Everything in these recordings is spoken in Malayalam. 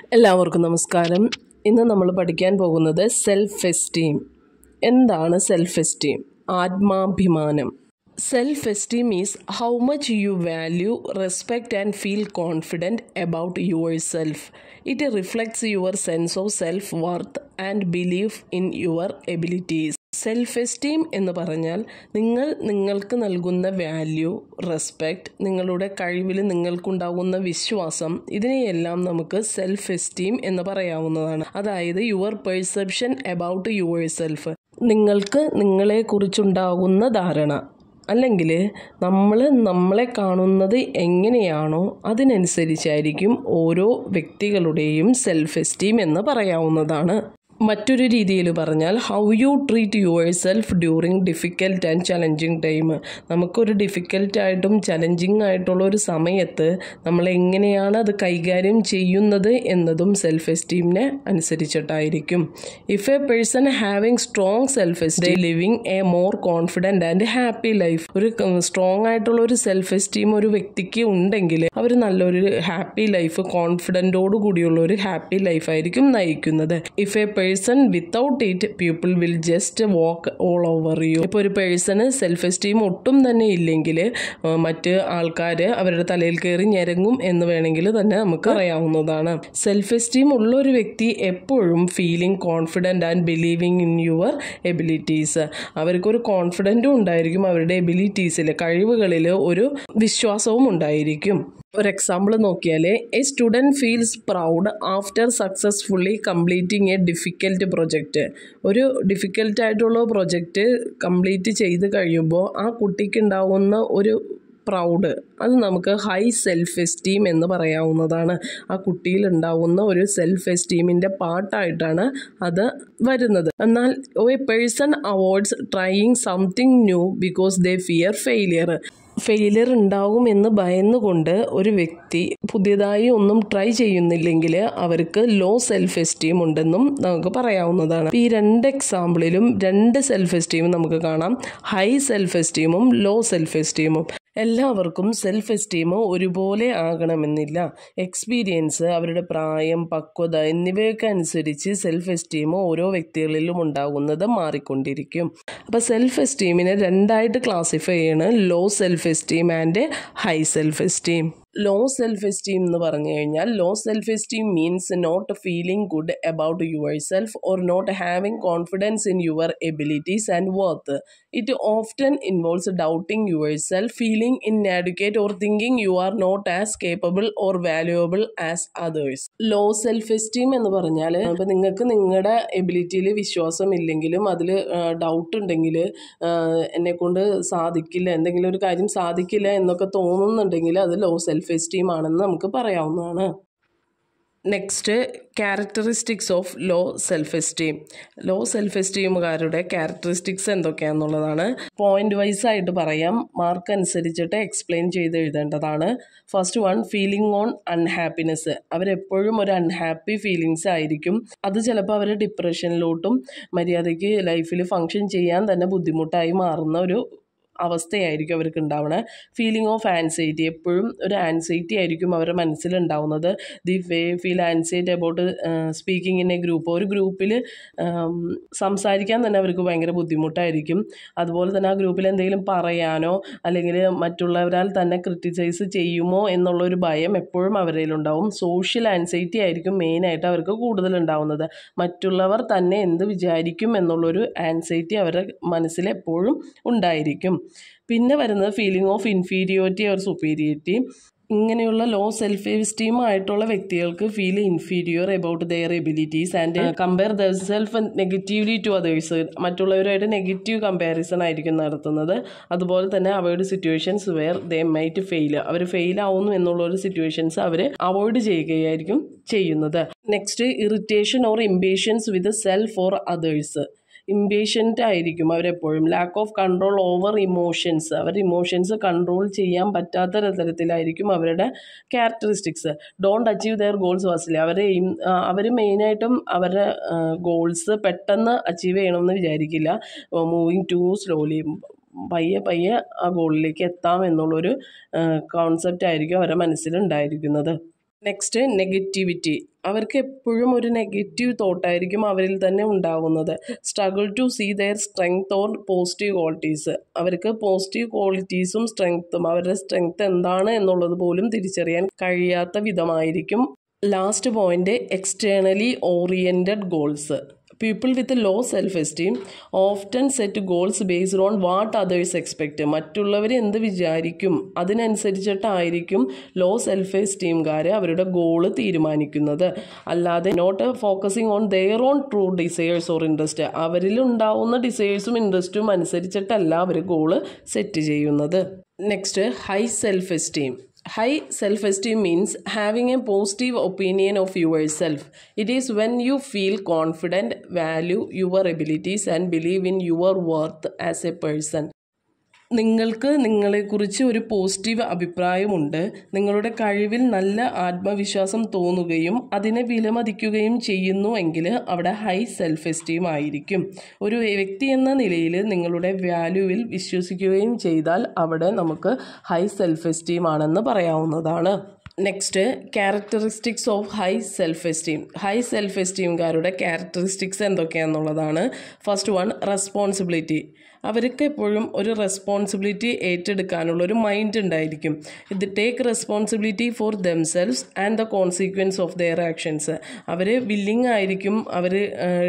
എല്ലാവർക്കും നമസ്കാരം. ഇന്ന് നമ്മൾ പഠിക്കാൻ പോകുന്നത് സെൽഫ് എസ്റ്റീം. എന്താണ് സെൽഫ് എസ്റ്റീം? ആത്മാഭിമാനം. Self esteem is how much you value, respect and feel confident about your self. It reflects your sense of self worth and belief in your abilities. Self esteem എന്ന് പറഞ്ഞാൽ നിങ്ങൾക്ക് നൽകുന്ന വാല്യൂ, റെസ്പെക്റ്റ്, നിങ്ങളുടെ കഴിവിൽ നിങ്ങൾക്കുണ്ടാകുന്ന വിശ്വാസം, ഇതിനെയെല്ലാം നമുക്ക് സെൽഫ് എസ്റ്റീം എന്ന് പറയാവുന്നതാണ്. അതായത് your perception about your self, നിങ്ങൾക്ക് നിങ്ങളെക്കുറിച്ചുണ്ടാകുന്ന ധാരണ, അല്ലെങ്കിൽ നമ്മളെ കാണുന്നത് എങ്ങനെയാണോ അതിനനുസരിച്ചായിരിക്കും ഓരോ വ്യക്തികളുടെയും സെൽഫ് എസ്റ്റീം എന്ന് പറയാവുന്നതാണ്. മറ്റൊരു രീതിയിൽ പറഞ്ഞാൽ how you treat your self during difficult and challenging time. നമുക്കൊരു ഡിഫിക്കൽട്ടായിട്ടും ചലഞ്ചിങ് ആയിട്ടുള്ള ഒരു സമയത്ത് നമ്മൾ എങ്ങനെയാണ് അത് കൈകാര്യം ചെയ്യുന്നത് എന്നതും സെൽഫ് എസ്റ്റീമിനെ അനുസരിച്ചിട്ടായിരിക്കും. If a person having strong self esteem living a more confident and happy life. ഒരു സ്ട്രോങ് ആയിട്ടുള്ള ഒരു സെൽഫ് എസ്റ്റീം ഒരു വ്യക്തിക്ക് ഉണ്ടെങ്കിൽ അവർ നല്ലൊരു ഹാപ്പി ലൈഫ്, കോൺഫിഡൻറ്റോടു കൂടിയുള്ള ഒരു ഹാപ്പി ലൈഫായിരിക്കും നയിക്കുന്നത്. If a person without it people will just walk all over you. ഇപ്പോൾ ഒരു പേഴ്സണ് സെൽഫ് എസ്റ്റീം ഒട്ടും തന്നെ ഇല്ലെങ്കിൽ മറ്റ് ആൾക്കാർ അവരുടെ തലയിൽ കയറി ഞെരങ്ങും എന്ന് വേണമെങ്കിൽ തന്നെ നമുക്ക് അറിയാവുന്നതാണ്. സെൽഫ് എസ്റ്റീം ഉള്ള ഒരു വ്യക്തി എപ്പോഴും feeling confident and believing in your abilities. അവർക്കൊരു കോൺഫിഡൻറ്റും ഉണ്ടായിരിക്കും, അവരുടെ എബിലിറ്റീസിൽ, കഴിവുകളിൽ ഒരു വിശ്വാസവും ഉണ്ടായിരിക്കും. ഒരു എക്സാമ്പിൾ നോക്കിയാൽ, A student feels proud after successfully completing A difficult project. ഒരു ഡിഫിക്കൽട്ടായിട്ടുള്ള പ്രൊജക്റ്റ് കംപ്ലീറ്റ് ചെയ്ത് കഴിയുമ്പോൾ ആ കുട്ടിക്ക് ഉണ്ടാകുന്ന ഒരു പ്രൗഡ്, അത് നമുക്ക് ഹൈ സെൽഫ് എസ്റ്റീം എന്ന് പറയാവുന്നതാണ്. ആ കുട്ടിയിൽ ഉണ്ടാവുന്ന ഒരു സെൽഫ് എസ്റ്റീമിൻ്റെ പാർട്ടായിട്ടാണ് അത് വരുന്നത്. എന്നാൽ A person avoids trying something new because they fear failure ഉണ്ടാകും എന്ന് ഭയന്നുകൊണ്ട് ഒരു വ്യക്തി പുതിയതായി ഒന്നും ട്രൈ ചെയ്യുന്നില്ലെങ്കിൽ അവർക്ക് ലോ സെൽഫ് എസ്റ്റീം ഉണ്ടെന്നും നമുക്ക് പറയാവുന്നതാണ്. ഈ രണ്ട് എക്സാമ്പിളിലും രണ്ട് സെൽഫ് എസ്റ്റീമും നമുക്ക് കാണാം, ഹൈ സെൽഫ് എസ്റ്റീമും ലോ സെൽഫ് എസ്റ്റീമും. എല്ലാവർക്കും സെൽഫ് എസ്റ്റീം ഒരുപോലെ ആകണമെന്നില്ല. എക്സ്പീരിയൻസ്, അവരുടെ പ്രായം, പക്വത എന്നിവയൊക്കെ അനുസരിച്ച് സെൽഫ് എസ്റ്റീം ഓരോ വ്യക്തികളിലും ഉണ്ടാകുന്നത് മാറിക്കൊണ്ടിരിക്കും. അപ്പോൾ സെൽഫ് എസ്റ്റീമിനെ രണ്ടായിട്ട് ക്ലാസിഫൈ ചെയ്യാണ്, low self esteem and high self esteem. Low self esteem എന്ന് പറഞ്ഞു കഴിഞ്ഞാൽ, low self esteem means not feeling good about your self or not having confidence in your abilities and worth. It often involves doubting yourself, feeling inadequate or thinking you are not as capable or valuable as others. Low self esteem എന്ന് പറഞ്ഞാൽ, ഇപ്പോൾ നിങ്ങൾക്ക് നിങ്ങളുടെ എബിലിറ്റിയിൽ വിശ്വാസം ഇല്ലെങ്കിലും അതിൽ ഡൗട്ട് ഉണ്ടെങ്കിൽ, എന്നെക്കൊണ്ട് സാധിക്കില്ല, എന്തെങ്കിലും ഒരു കാര്യം സാധിക്കില്ല എന്നൊക്കെ തോന്നുന്നുണ്ടെങ്കിൽ അത് ലോ സെൽഫ് എസ്റ്റീം ആണെന്ന് നമുക്ക് പറയാവുന്നതാണ്. Next, characteristics of low self esteem. Low self എസ്റ്റീമുകാരുടെ ക്യാരക്ടറിസ്റ്റിക്സ് എന്തൊക്കെയാണെന്നുള്ളതാണ് പോയിന്റ് വൈസ് ആയിട്ട് പറയാം, മാർക്ക് അനുസരിച്ചിട്ട് എക്സ്പ്ലെയിൻ ചെയ്ത് എഴുതേണ്ടതാണ്. First one, feeling on unhappiness. അവരെപ്പോഴും ഒരു അൺഹാപ്പി ഫീലിങ്സ് ആയിരിക്കും. അത് ചിലപ്പോൾ അവർ ഡിപ്രഷനിലോട്ടും മര്യാദയ്ക്ക് ലൈഫിൽ ഫങ്ഷൻ ചെയ്യാൻ തന്നെ ബുദ്ധിമുട്ടായി മാറുന്ന ഒരു അവസ്ഥയായിരിക്കും അവർക്ക് ഉണ്ടാവണേ. ഫീലിംഗ് ഓഫ് ആൻസൈറ്റി, എപ്പോഴും ഒരു ആൻസൈറ്റി ആയിരിക്കും അവരുടെ മനസ്സിലുണ്ടാവുന്നത്. They feel anxiety about speaking in a group. ഒരു ഗ്രൂപ്പിൽ സംസാരിക്കാൻ തന്നെ അവർക്ക് ഭയങ്കര ബുദ്ധിമുട്ടായിരിക്കും. അതുപോലെ തന്നെ ആ ഗ്രൂപ്പിൽ എന്തെങ്കിലും പറയാനോ അല്ലെങ്കിൽ മറ്റുള്ളവരാൽ തന്നെ ക്രിറ്റിസൈസ് ചെയ്യുമോ എന്നുള്ളൊരു ഭയം എപ്പോഴും അവരിലുണ്ടാവും. സോഷ്യൽ ആൻസൈറ്റി ആയിരിക്കും മെയിനായിട്ട് അവർക്ക് കൂടുതലുണ്ടാവുന്നത്. മറ്റുള്ളവർ തന്നെ എന്ത് വിചാരിക്കും എന്നുള്ളൊരു ആൻസൈറ്റി അവരുടെ മനസ്സിൽ എപ്പോഴും ഉണ്ടായിരിക്കും. പിന്നെ വരുന്നത് feeling of inferiority or superiority. ഇങ്ങനെയുള്ള ലോ സെൽഫ് എസ്റ്റീം ആയിട്ടുള്ള വ്യക്തികൾക്ക് feel inferior about their abilities and compare their self negatively to others. മറ്റുള്ളവരുമായിട്ട് നെഗറ്റീവ് കമ്പാരിസൺ ആയിരിക്കും നടത്തുന്നത്. അതുപോലെ തന്നെ avoid situations where they might fail. അവർ ഫെയിൽ ആവുന്നു എന്നുള്ളൊരു സിറ്റുവേഷൻസ് അവർ അവോയ്ഡ് ചെയ്യുകയായിരിക്കും ചെയ്യുന്നത്. Next, irritation or impatience with self or others. Impatient ആയിരിക്കും അവരെപ്പോഴും. Lack of control over emotions. അവരുടെ ഇമോഷൻസ് കൺട്രോൾ ചെയ്യാൻ പറ്റാത്ത തരത്തിലായിരിക്കും അവരുടെ characteristics. Don't achieve their goals fastly. അവർ മെയിനായിട്ടും അവരുടെ ഗോൾസ് പെട്ടെന്ന് അച്ചീവ് ചെയ്യണമെന്ന് വിചാരിക്കില്ല. മൂവിങ് ടു സ്ലോലി, പയ്യെ ആ ഗോളിലേക്ക് എത്താം എന്നുള്ളൊരു കോൺസെപ്റ്റ് ആയിരിക്കും അവരുടെ മനസ്സിലുണ്ടായിരിക്കുന്നത്. Next negativity. അവർക്ക് എപ്പോഴും ഒരു നെഗറ്റീവ് തോട്ടായിരിക്കും അവരിൽ തന്നെ ഉണ്ടാകുന്നത്. Struggle to see their strength or positive qualities. അവർക്ക് പോസിറ്റീവ് ക്വാളിറ്റീസും സ്ട്രെങ്ത്തും അവരുടെ സ്ട്രെങ്ത് എന്താണ് എന്നുള്ളത് പോലും തിരിച്ചറിയാൻ കഴിയാത്ത വിധമായിരിക്കും. Last point externally oriented goals. People with low self esteem often set goals based on what others expect. മറ്റുള്ളവർ എന്ത് വിചാരിക്കും അതിനനുസരിച്ചിട്ടായിരിക്കും ലോ സെൽഫ് എസ്റ്റീംകാർ അവരുടെ ഗോള് തീരുമാനിക്കുന്നത്. അല്ലാതെ not focusing on their own true desires or interest. അവരിൽ ഉണ്ടാവുന്ന ഡിസയേഴ്സും ഇൻട്രസ്റ്റും അനുസരിച്ചിട്ടല്ല അവർ ഗോള് സെറ്റ് ചെയ്യുന്നത്. Next high self esteem. High self-esteem means having a positive opinion of yourself. It is when you feel confident, value your abilities and believe in your worth as a person. നിങ്ങൾക്ക് നിങ്ങളെക്കുറിച്ച് ഒരു പോസിറ്റീവ് അഭിപ്രായമുണ്ട്, നിങ്ങളുടെ കഴിവിൽ നല്ല ആത്മവിശ്വാസം തോന്നുകയും അതിനെ വിലമതിക്കുകയും ചെയ്യുന്നു എങ്കിൽ അവിടെ ഹൈ സെൽഫ് എസ്റ്റീം ആയിരിക്കും. ഒരു വ്യക്തി എന്ന നിലയിൽ നിങ്ങളുടെ വാല്യൂവിൽ വിശ്വസിക്കുകയും ചെയ്താൽ അവിടെ നമുക്ക് ഹൈ സെൽഫ് എസ്റ്റീം ആണെന്ന് പറയാവുന്നതാണ്. Next characteristics of high self esteem. High self എസ്റ്റീംകാരുടെ ക്യാരക്ടറിസ്റ്റിക്സ് എന്തൊക്കെയാണെന്നുള്ളതാണ്. First one, responsibility. അവർക്ക് എപ്പോഴും ഒരു റെസ്പോൺസിബിലിറ്റി ഏറ്റെടുക്കാനുള്ള ഒരു മൈൻഡ് ഉണ്ടായിരിക്കും. ഇത് take responsibility for themselves and the consequence of their actions. അവർ വില്ലിങ് ആയിരിക്കും അവർ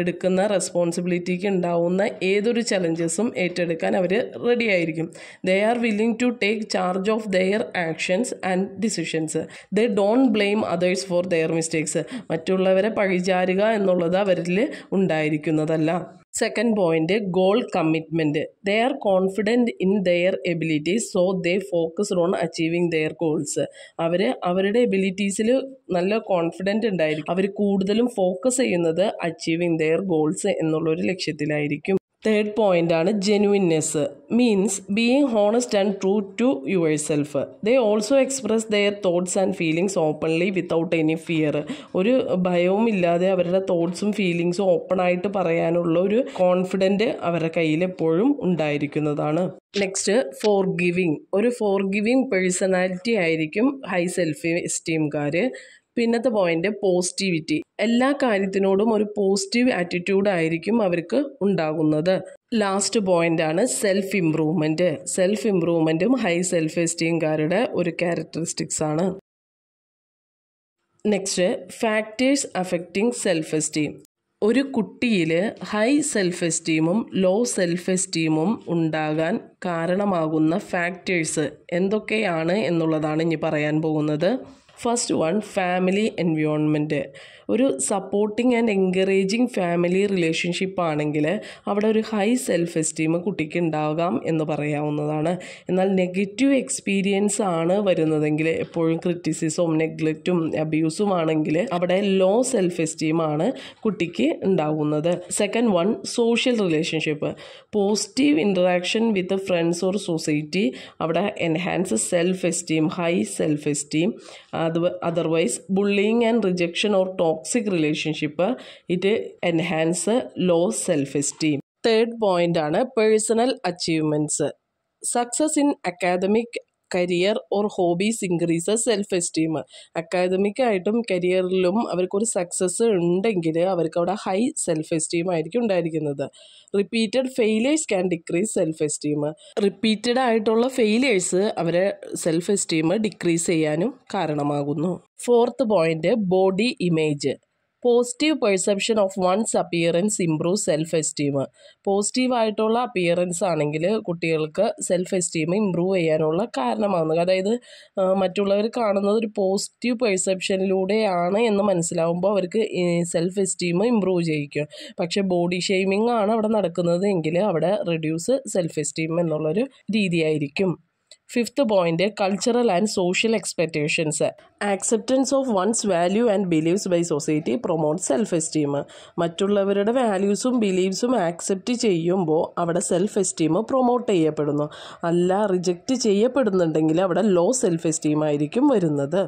എടുക്കുന്ന റെസ്പോൺസിബിലിറ്റിക്ക് ഉണ്ടാവുന്ന ഏതൊരു ചലഞ്ചസും ഏറ്റെടുക്കാൻ അവർ റെഡി ആയിരിക്കും. They are willing to take charge of their actions and decisions. They don't blame others for their mistakes. മറ്റുള്ളവരെ പഴിചാരുക എന്നുള്ളത് അവരിൽ ഉണ്ടായിരിക്കുന്നതല്ല. Second point, goal commitment. They are confident in their abilities, so they focused on achieving their goals. അവർ അവരുടെ എബിലിറ്റീസിൽ നല്ല കോൺഫിഡൻറ്റ് ഉണ്ടായിരിക്കും. അവർ കൂടുതലും ഫോക്കസ് ചെയ്യുന്നത് അച്ചീവിങ് ദെയർ ഗോൾസ് എന്നുള്ളൊരു ലക്ഷ്യത്തിലായിരിക്കും. തേർഡ് പോയിന്റ് ആണ് genuineness. Means being honest and true to your self. They also express their thoughts and feelings openly without any fear. ഒരു ഭയവും ഇല്ലാതെ അവരുടെ തോട്ട്സും ഫീലിങ്സും ഓപ്പണായിട്ട് പറയാനുള്ള ഒരു കോൺഫിഡൻറ്റ് അവരുടെ കയ്യിൽ എപ്പോഴും ഉണ്ടായിരിക്കുന്നതാണ്. നെക്സ്റ്റ് ഫോർഗിവിങ്. ഒരു ഫോർഗിവിങ് പേഴ്സണാലിറ്റി ആയിരിക്കും ഹൈ സെൽഫ് എസ്റ്റീംകാർ. പിന്നത്തെ പോയിന്റ് പോസിറ്റിവിറ്റി. എല്ലാ കാര്യത്തിനോടും ഒരു പോസിറ്റീവ് ആറ്റിറ്റ്യൂഡ് ആയിരിക്കും അവർക്ക് ഉണ്ടാകുന്നത്. ലാസ്റ്റ് പോയിന്റ് ആണ് സെൽഫ് ഇംപ്രൂവ്മെൻറ്റ്. സെൽഫ് ഇംപ്രൂവ്മെൻറ്റും ഹൈ സെൽഫ് എസ്റ്റീംകാരുടെ ഒരു ക്യാരക്ടറിസ്റ്റിക്സ് ആണ്. Next factors affecting self esteem. ഒരു കുട്ടിയിൽ ഹൈ സെൽഫ് എസ്റ്റീമും ലോ സെൽഫ് എസ്റ്റീമും ഉണ്ടാകാൻ കാരണമാകുന്ന ഫാക്ടേഴ്സ് എന്തൊക്കെയാണ് എന്നുള്ളതാണ് ഇനി പറയാൻ പോകുന്നത്. First one, family environment. ഒരു supporting and encouraging family relationship ആണെങ്കിൽ അവിടെ ഒരു ഹൈ സെൽഫ് എസ്റ്റീം കുട്ടിക്ക് ഉണ്ടാകാം എന്ന് പറയാവുന്നതാണ്. എന്നാൽ നെഗറ്റീവ് എക്സ്പീരിയൻസ് ആണ് വരുന്നതെങ്കിൽ, എപ്പോഴും ക്രിറ്റിസിസവും നെഗ്ലക്റ്റും അബ്യൂസും ആണെങ്കിൽ അവിടെ ലോ സെൽഫ് എസ്റ്റീം ആണ് കുട്ടിക്ക് ഉണ്ടാകുന്നത്. Second one, social relationship. Positive interaction with friends or society അവിടെ enhance self esteem, high self esteem. Otherwise bullying and rejection or toxic relationship it enhance low self esteem. Third point ആണ് personal achievements. Success in academic career or hobbies increases self esteem. അക്കാദമിക്കായിട്ടും കരിയറിലും അവർക്കൊരു സക്സസ് ഉണ്ടെങ്കിൽ അവർക്ക് അവിടെ ഹൈ സെൽഫ് എസ്റ്റീം ആയിരിക്കും ഉണ്ടായിരിക്കുന്നത്. Repeated failures can decrease self esteem. Repeated ആയിട്ടുള്ള ഫെയിലിയേഴ്സ് അവരെ സെൽഫ് എസ്റ്റീം ഡിക്രീസ് ചെയ്യാനും കാരണമാകുന്നു. Fourth point, body image. Positive perception of one's appearance improve self esteem. പോസിറ്റീവായിട്ടുള്ള അപ്പിയറൻസ് ആണെങ്കിൽ കുട്ടികൾക്ക് സെൽഫ് എസ്റ്റീം ഇമ്പ്രൂവ് ചെയ്യാനുള്ള കാരണമാകുന്നു. അതായത് മറ്റുള്ളവർ കാണുന്നത് ഒരു പോസിറ്റീവ് പെർസെപ്ഷനിലൂടെയാണ് എന്ന് മനസ്സിലാവുമ്പോൾ അവർക്ക് സെൽഫ് എസ്റ്റീം ഇമ്പ്രൂവ് ചെയ്യിക്കും. പക്ഷേ ബോഡി ഷെയ്മിങ് ആണ് അവിടെ നടക്കുന്നത് എങ്കിൽ അവിടെ റെഡ്യൂസ് സെൽഫ് എസ്റ്റീം എന്നുള്ളൊരു രീതിയായിരിക്കും. Fifth point, cultural and social expectations. Acceptance of one's value and believes by society promote self esteem. മറ്റുള്ളവരുടെ വാല്യൂസും ബിലീവ്സും ആക്സെപ്റ്റ് ചെയ്യുമ്പോൾ അവിടെ സെൽഫ് എസ്റ്റീം പ്രൊമോട്ട് ചെയ്യപ്പെടുന്നു. അല്ല റിജക്റ്റ് ചെയ്യപ്പെടുന്നുണ്ടെങ്കിൽ അവിടെ ലോ സെൽഫ് എസ്റ്റീം ആയിരിക്കും വരുന്നത്.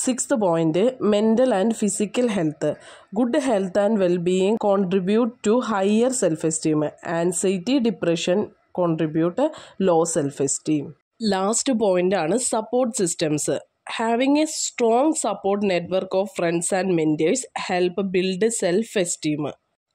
Sixth point, mental and physical health. Good health and wellbeing contribute to higher self esteem. Anxiety, depression contribute low self esteem. Last point ആണ് support systems. Having a strong support network of friends and mentors help build self-esteem.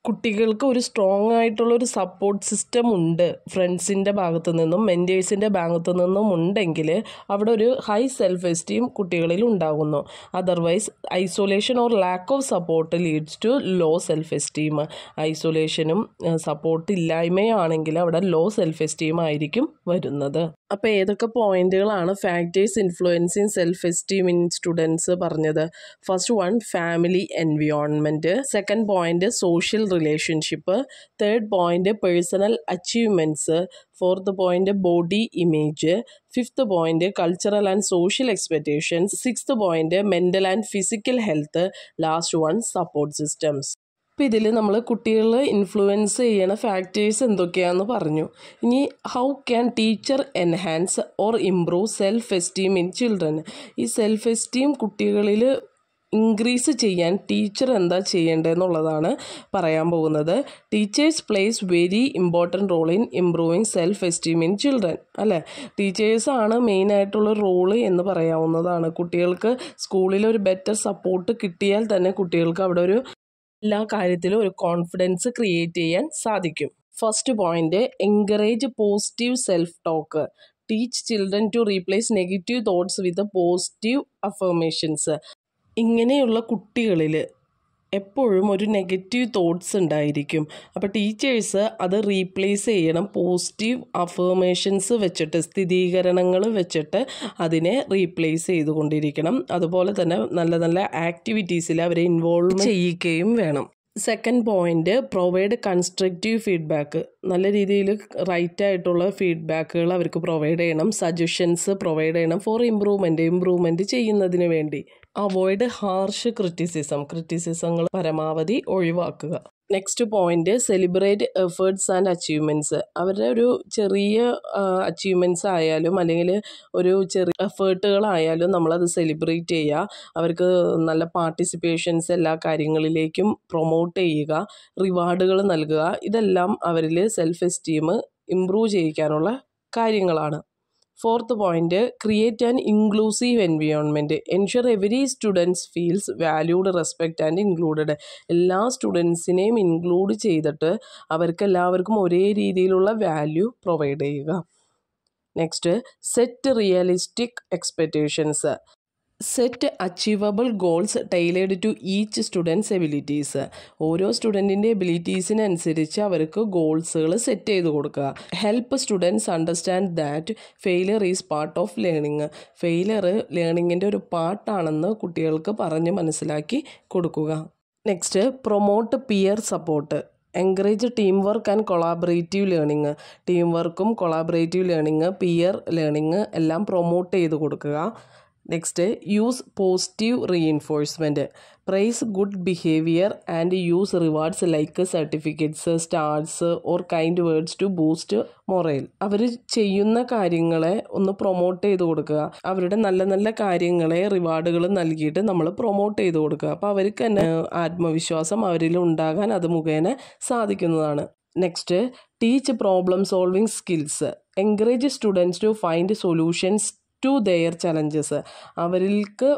കുട്ടികൾക്ക് ഒരു സ്ട്രോങ് ആയിട്ടുള്ളൊരു സപ്പോർട്ട് സിസ്റ്റം ഉണ്ട് ഫ്രണ്ട്സിൻ്റെ ഭാഗത്തു നിന്നും മെൻറ്റേഴ്സിൻ്റെ ഭാഗത്തു നിന്നും ഉണ്ടെങ്കിൽ അവിടെ ഒരു ഹൈ സെൽഫ് എസ്റ്റീം കുട്ടികളിൽ ഉണ്ടാകുന്നു. Otherwise isolation or lack of support leads to low self esteem. ഐസൊലേഷനും സപ്പോർട്ട് ഇല്ലായ്മയാണെങ്കിൽ അവിടെ ലോ സെൽഫ് എസ്റ്റീം ആയിരിക്കും വരുന്നത്. അപ്പോൾ ഏതൊക്കെ പോയിന്റുകളാണ് factors influencing self esteem in students പറഞ്ഞത്? First one, family environment. Second point, social relationship. Third point, personal achievements. Fourth point, body image. Fifth point, cultural and social expectations. Sixth point, mental and physical health. Last one, support systems. അപ്പോൾ ഇതിൽ നമ്മൾ കുട്ടികൾ ഇൻഫ്ലുവൻസ് ചെയ്യണ ഫാക്ടേഴ്സ് എന്തൊക്കെയാണെന്ന് പറഞ്ഞു. ഇനി how can teacher enhance or improve self esteem in children? ഈ സെൽഫ് എസ്റ്റീം കുട്ടികളിൽ ഇൻക്രീസ് ചെയ്യാൻ ടീച്ചർ എന്താ ചെയ്യേണ്ടതെന്നുള്ളതാണ് പറയാൻ പോകുന്നത്. Teachers plays very important role in improving self esteem in children, അല്ലേ? ടീച്ചേഴ്സാണ് മെയിനായിട്ടുള്ള റോള് എന്ന് പറയാവുന്നതാണ്. കുട്ടികൾക്ക് സ്കൂളിൽ ഒരു ബെറ്റർ സപ്പോർട്ട് കിട്ടിയാൽ തന്നെ കുട്ടികൾക്ക് അവിടെ ഒരു എല്ലാ കാര്യത്തിലും ഒരു കോൺഫിഡൻസ് ക്രിയേറ്റ് ചെയ്യാൻ സാധിക്കും. First point, encourage positive self talk. Teach children to replace negative thoughts with positive affirmations. ഇങ്ങനെയുള്ള കുട്ടികളിൽ എപ്പോഴും ഒരു നെഗറ്റീവ് തോട്ട്സ് ഉണ്ടായിരിക്കും. അപ്പോൾ ടീച്ചേഴ്സ് അത് റീപ്ലേസ് ചെയ്യണം പോസിറ്റീവ് അഫർമേഷൻസ് വെച്ചിട്ട്, സ്ഥിരീകരണങ്ങൾ വെച്ചിട്ട് അതിനെ റീപ്ലേസ് ചെയ്തുകൊണ്ടിരിക്കണം. അതുപോലെ തന്നെ നല്ല നല്ല ആക്ടിവിറ്റീസിൽ അവരെ ഇൻവോൾവ് ചെയ്യിക്കുകയും വേണം. Second point, provide constructive feedback. നല്ല രീതിയിൽ റൈറ്റ് ആയിട്ടുള്ള ഫീഡ്ബാക്കുകൾ അവർക്ക് പ്രൊവൈഡ് ചെയ്യണം. സജഷൻസ് പ്രൊവൈഡ് ചെയ്യണം ഫോർ ഇമ്പ്രൂവ്മെൻറ്റ് ചെയ്യുന്നതിന് വേണ്ടി. അവോയ്ഡ് ഹാർഷ് ക്രിറ്റിസിസങ്ങൾ പരമാവധി ഒഴിവാക്കുക. Next point, celebrate efforts and achievements. അവരുടെ ഒരു ചെറിയ അച്ചീവ്മെൻറ്റ്സ് ആയാലും അല്ലെങ്കിൽ ഒരു ചെറിയ എഫേർട്ടുകളായാലും നമ്മളത് സെലിബ്രേറ്റ് ചെയ്യുക. അവർക്ക് നല്ല പാർട്ടിസിപ്പേഷൻസ് എല്ലാ കാര്യങ്ങളിലേക്കും പ്രൊമോട്ട് ചെയ്യുക, റിവാർഡുകൾ നൽകുക. ഇതെല്ലാം അവരിൽ സെൽഫ് എസ്റ്റീം ഇംപ്രൂവ് ചെയ്യിക്കാനുള്ള കാര്യങ്ങളാണ്. Fourth point, create an inclusive environment. Ensure every students feels valued, respect and included. എല്ലാ സ്റ്റുഡൻസിനെയും ഇൻക്ലൂഡ് ചെയ്തിട്ട് അവർക്ക് എല്ലാവർക്കും ഒരേ രീതിയിലുള്ള വാല്യൂ പ്രൊവൈഡ് ചെയ്യുക. Next, set realistic expectations. Set achievable goals tailored to each students abilities. ഓരോ സ്റ്റുഡൻറ്റിൻ്റെ എബിലിറ്റീസിനനുസരിച്ച് അവർക്ക് ഗോൾസുകൾ സെറ്റ് ചെയ്ത് കൊടുക്കുക. Help students understand that failure is part of learning. Failure ലേണിങ്ങിൻ്റെ ഒരു പാർട്ടാണെന്ന് കുട്ടികൾക്ക് പറഞ്ഞ് മനസ്സിലാക്കി കൊടുക്കുക. Next, promote peer support. Encourage teamwork and collaborative learning. Team വർക്കും കൊളാബറേറ്റീവ് ലേണിംഗ്, പിയർ ലേണിംഗ് എല്ലാം പ്രൊമോട്ട് ചെയ്ത് കൊടുക്കുക. Next, use positive reinforcement. Praise good behaviour and use rewards like certificates, stars or kind words to boost morale. അവർ ചെയ്യുന്ന കാര്യങ്ങളെ ഒന്ന് പ്രൊമോട്ട് ചെയ്ത് കൊടുക്കുക. അവരുടെ നല്ല നല്ല കാര്യങ്ങളെ റിവാർഡുകൾ നൽകിയിട്ട് നമ്മൾ പ്രൊമോട്ട് ചെയ്ത് കൊടുക്കുക. അപ്പോൾ അവർക്ക് തന്നെ ആത്മവിശ്വാസം അവരിൽ ഉണ്ടാകാൻ അത് മുഖേന സാധിക്കുന്നതാണ്. Next, teach problem solving skills. Encourage students to find solutions to their challenges. അവർക്ക്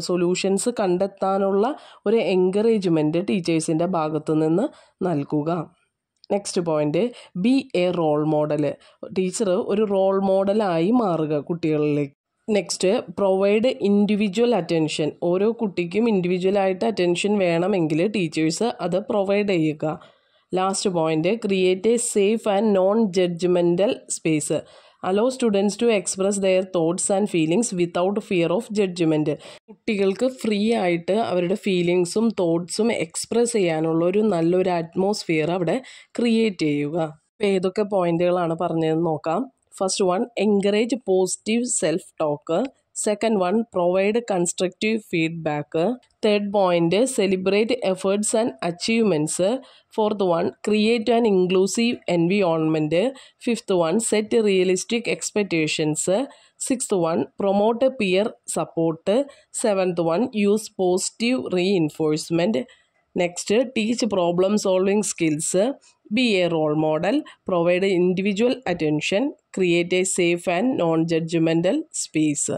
സൊല്യൂഷൻസ് കണ്ടെത്താനുള്ള ഒരു എൻകറേജ്മെൻറ്റ് ടീച്ചേഴ്സിൻ്റെ ഭാഗത്തു നിന്ന് നൽകുക. Next point, be a role model. Teacher ഒരു റോൾ മോഡലായി മാറുക കുട്ടികളിലേക്ക്. Next, provide individual attention. ഓരോ കുട്ടിക്കും ഇൻഡിവിജ്വലായിട്ട് അറ്റൻഷൻ വേണമെങ്കിൽ ടീച്ചേഴ്സ് അത് പ്രൊവൈഡ് ചെയ്യുക. Last point, create a safe and non judgemental space. Allow students to express their thoughts and feelings without fear of judgement. കുട്ടികൾക്ക് ഫ്രീ ആയിട്ട് അവരുടെ ഫീലിങ്സും തോട്ട്സും എക്സ്പ്രസ് ചെയ്യാനുള്ള ഒരു നല്ലൊരു അറ്റ്മോസ്ഫിയർ അവിടെ ക്രിയേറ്റ് ചെയ്യുക. അപ്പോൾ ഏതൊക്കെ പോയിന്റുകളാണ് പറഞ്ഞതെന്ന് നോക്കാം. First one, encourage positive self talk. Second one, provide constructive feedback. Third point, celebrate efforts and achievements. Fourth one, create an inclusive environment. Fifth one, set realistic expectations. Sixth one, promote peer support. Seventh one, use positive reinforcement. Next, teach problem solving skills. Be a role model, provide individual attention, create a safe and non-judgmental space.